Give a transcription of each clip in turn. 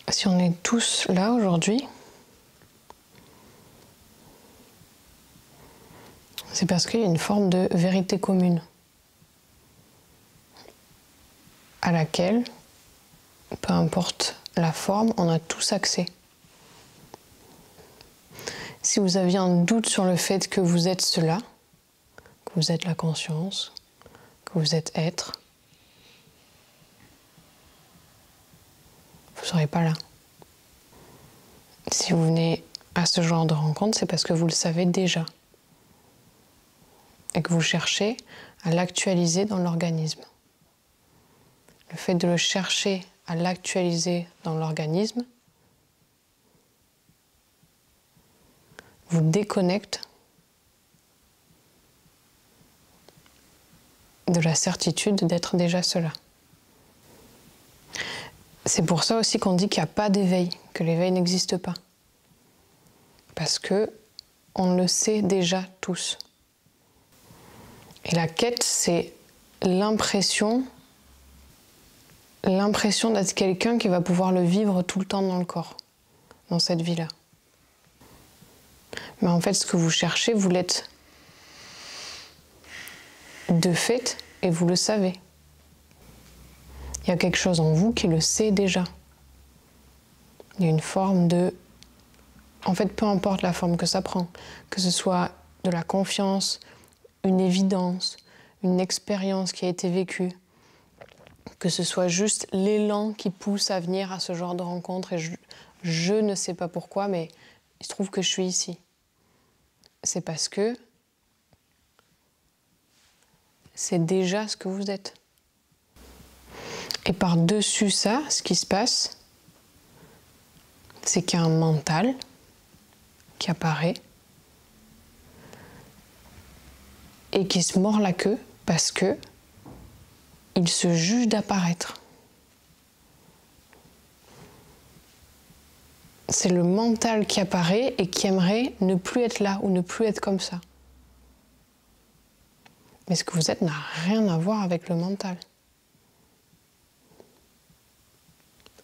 Si on est tous là aujourd'hui, c'est parce qu'il y a une forme de vérité commune à laquelle, peu importe la forme, on a tous accès. Si vous aviez un doute sur le fait que vous êtes cela, que vous êtes la conscience, que vous êtes être, vous ne serez pas là. Si vous venez à ce genre de rencontre, c'est parce que vous le savez déjà et que vous cherchez à l'actualiser dans l'organisme. Le fait de le chercher à l'actualiser dans l'organisme vous déconnecte de la certitude d'être déjà cela. C'est pour ça aussi qu'on dit qu'il n'y a pas d'éveil, que l'éveil n'existe pas. Parce que on le sait déjà tous. Et la quête, c'est l'impression d'être quelqu'un qui va pouvoir le vivre tout le temps dans le corps, dans cette vie-là. Mais en fait, ce que vous cherchez, vous l'êtes de fait et vous le savez. Il y a quelque chose en vous qui le sait déjà. Il y a une forme de... En fait, peu importe la forme que ça prend, que ce soit de la confiance, une évidence, une expérience qui a été vécue, que ce soit juste l'élan qui pousse à venir à ce genre de rencontre et je ne sais pas pourquoi, mais il se trouve que je suis ici. C'est parce que c'est déjà ce que vous êtes. Et par-dessus ça, ce qui se passe, c'est qu'il y a un mental qui apparaît et qui se mord la queue parce que il se juge d'apparaître. C'est le mental qui apparaît et qui aimerait ne plus être là ou ne plus être comme ça. Mais ce que vous êtes n'a rien à voir avec le mental.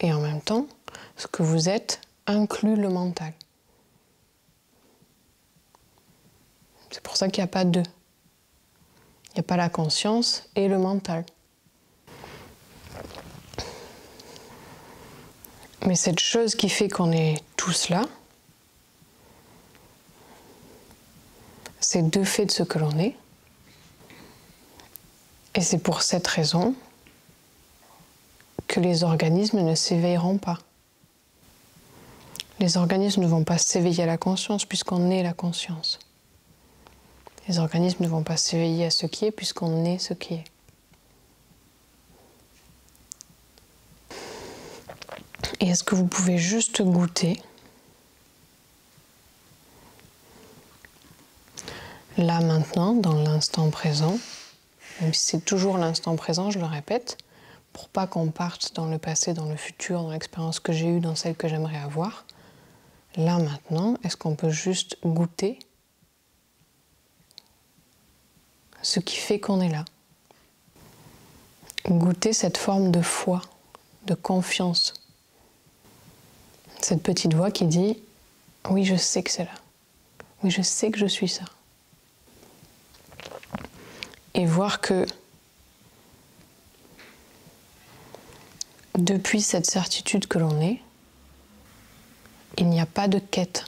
Et en même temps, ce que vous êtes inclut le mental. C'est pour ça qu'il n'y a pas deux. Il n'y a pas la conscience et le mental. Mais cette chose qui fait qu'on est tous là, c'est de fait de ce que l'on est. Et c'est pour cette raison que les organismes ne s'éveilleront pas. Les organismes ne vont pas s'éveiller à la conscience puisqu'on est la conscience. Les organismes ne vont pas s'éveiller à ce qui est puisqu'on est ce qui est. Et est-ce que vous pouvez juste goûter là maintenant, dans l'instant présent, même si c'est toujours l'instant présent, je le répète, pour pas qu'on parte dans le passé, dans le futur, dans l'expérience que j'ai eue, dans celle que j'aimerais avoir. Là maintenant, est-ce qu'on peut juste goûter ce qui fait qu'on est là? Goûter cette forme de foi, de confiance. Cette petite voix qui dit « Oui, je sais que c'est là. Oui, je sais que je suis ça. » Et voir que depuis cette certitude que l'on est, il n'y a pas de quête.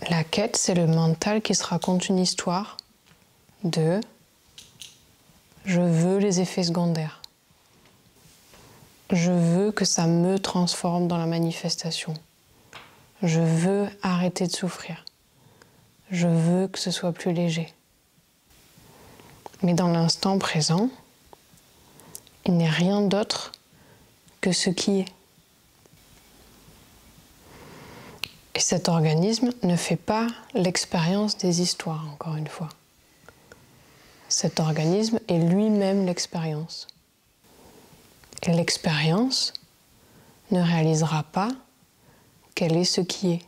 La quête, c'est le mental qui se raconte une histoire de « je veux les effets secondaires ». Je veux que ça me transforme dans la manifestation. Je veux arrêter de souffrir. Je veux que ce soit plus léger. Mais dans l'instant présent, il n'est rien d'autre que ce qui est. Et cet organisme ne fait pas l'expérience des histoires, encore une fois. Cet organisme est lui-même l'expérience. Et l'expérience ne réalisera pas quel est ce qui est.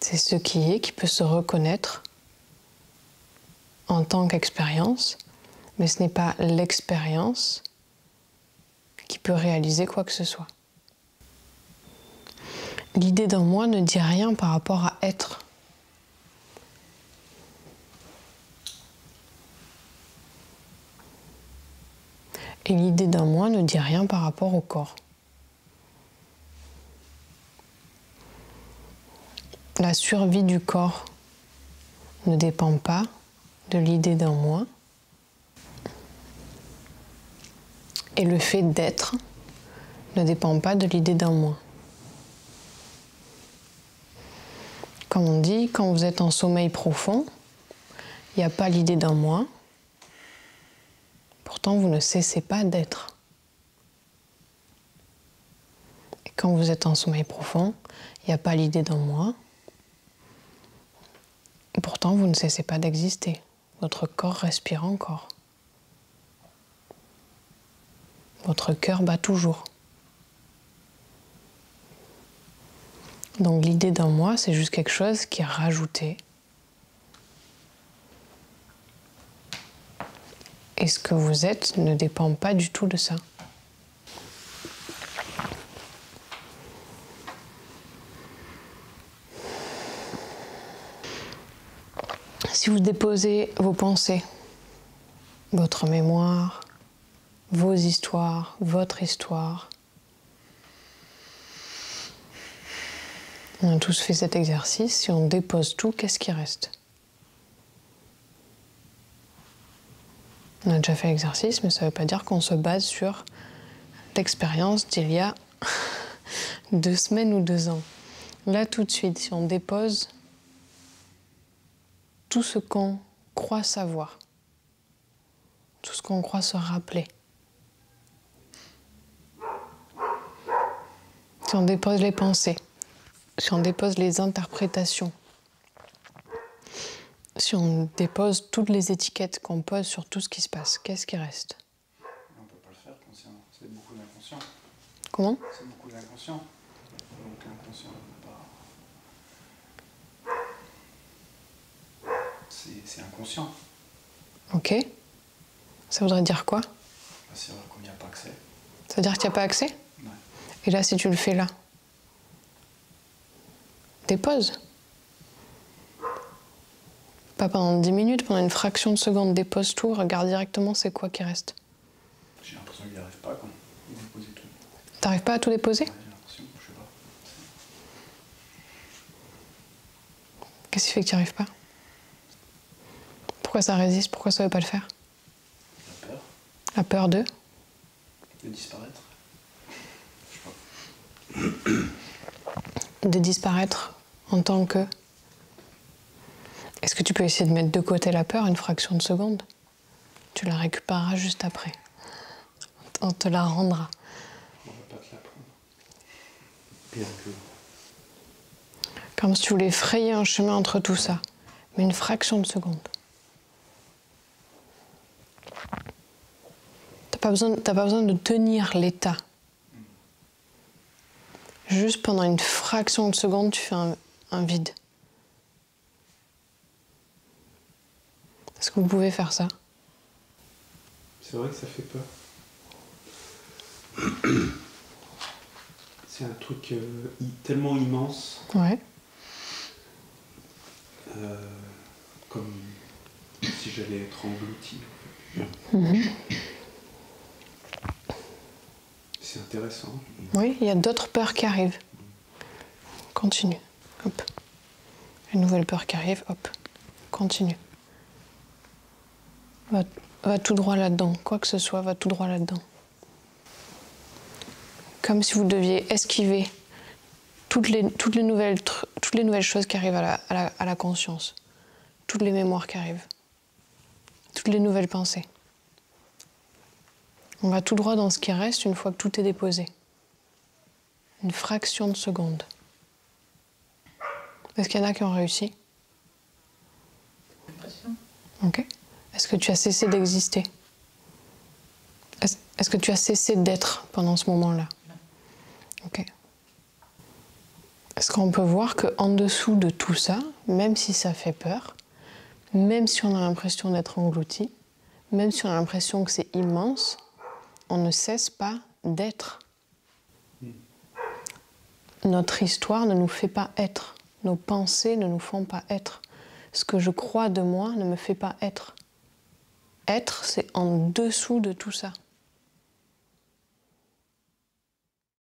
C'est ce qui est qui peut se reconnaître en tant qu'expérience, mais ce n'est pas l'expérience qui peut réaliser quoi que ce soit. L'idée d'un moi ne dit rien par rapport à être. Et l'idée d'un moi ne dit rien par rapport au corps. La survie du corps ne dépend pas de l'idée d'un moi. Et le fait d'être ne dépend pas de l'idée d'un moi. Comme on dit, quand vous êtes en sommeil profond, il n'y a pas l'idée d'un moi. Pourtant, vous ne cessez pas d'être. Et quand vous êtes en sommeil profond, il n'y a pas l'idée d'un moi. Et pourtant, vous ne cessez pas d'exister. Votre corps respire encore. Votre cœur bat toujours. Donc l'idée d'un moi, c'est juste quelque chose qui est rajouté. Et ce que vous êtes ne dépend pas du tout de ça. Si vous déposez vos pensées, votre mémoire, vos histoires, votre histoire, on a tous fait cet exercice, si on dépose tout, qu'est-ce qui reste? On a déjà fait l'exercice, mais ça ne veut pas dire qu'on se base sur l'expérience d'il y a 2 semaines ou 2 ans. Là, tout de suite, si on dépose tout ce qu'on croit savoir, tout ce qu'on croit se rappeler, si on dépose les pensées, si on dépose les interprétations, si on dépose toutes les étiquettes qu'on pose sur tout ce qui se passe, qu'est-ce qui reste? On ne peut pas le faire consciemment, c'est beaucoup d'inconscient. Comment? C'est beaucoup d'inconscient. Donc l'inconscient ne peut pas... C'est inconscient. Ok. Ça voudrait dire quoi? C'est vrai qu'on n'y a pas accès. Ça veut dire qu'il n'y a pas accès? Ouais. Et là, si tu le fais là, dépose. Pas pendant 10 minutes, pendant une fraction de seconde, dépose tout, regarde directement c'est quoi qui reste. J'ai l'impression qu'il n'y arrive pas quand il dépose tout. T'arrives pas à tout déposer? Ouais, j'ai l'impression, je sais pas. Qu'est-ce qui fait que tu n'y arrives pas? Pourquoi ça résiste? Pourquoi ça veut pas le faire? La peur La peur de? de disparaître. Je sais pas. De disparaître en tant que... Est-ce que tu peux essayer de mettre de côté la peur une fraction de seconde? Tu la récupéreras juste après. On te la rendra. On va pas te la prendre. Pire que... Comme si tu voulais frayer un chemin entre tout ça. Mais une fraction de seconde. T'as pas besoin de tenir l'état. Juste pendant une fraction de seconde, tu fais un vide. Est-ce que vous pouvez faire ça? C'est vrai que ça fait peur. C'est un truc tellement immense. Ouais. Comme si j'allais être englouti. C'est intéressant. Oui, il y a d'autres peurs qui arrivent. Continue. Hop. Une nouvelle peur qui arrive. Hop. Continue. Va tout droit là-dedans. Quoi que ce soit, va tout droit là-dedans. Comme si vous deviez esquiver toutes les nouvelles choses qui arrivent à la conscience. Toutes les mémoires qui arrivent. Toutes les nouvelles pensées. On va tout droit dans ce qui reste une fois que tout est déposé. Une fraction de seconde. Est-ce qu'il y en a qui ont réussi? Ok. Est-ce que tu as cessé d'exister? Est-ce que tu as cessé d'être pendant ce moment-là? Ok. Est-ce qu'on peut voir qu'en dessous de tout ça, même si ça fait peur, même si on a l'impression d'être englouti, même si on a l'impression que c'est immense, on ne cesse pas d'être. Notre histoire ne nous fait pas être. Nos pensées ne nous font pas être. Ce que je crois de moi ne me fait pas être. Être, c'est en dessous de tout ça.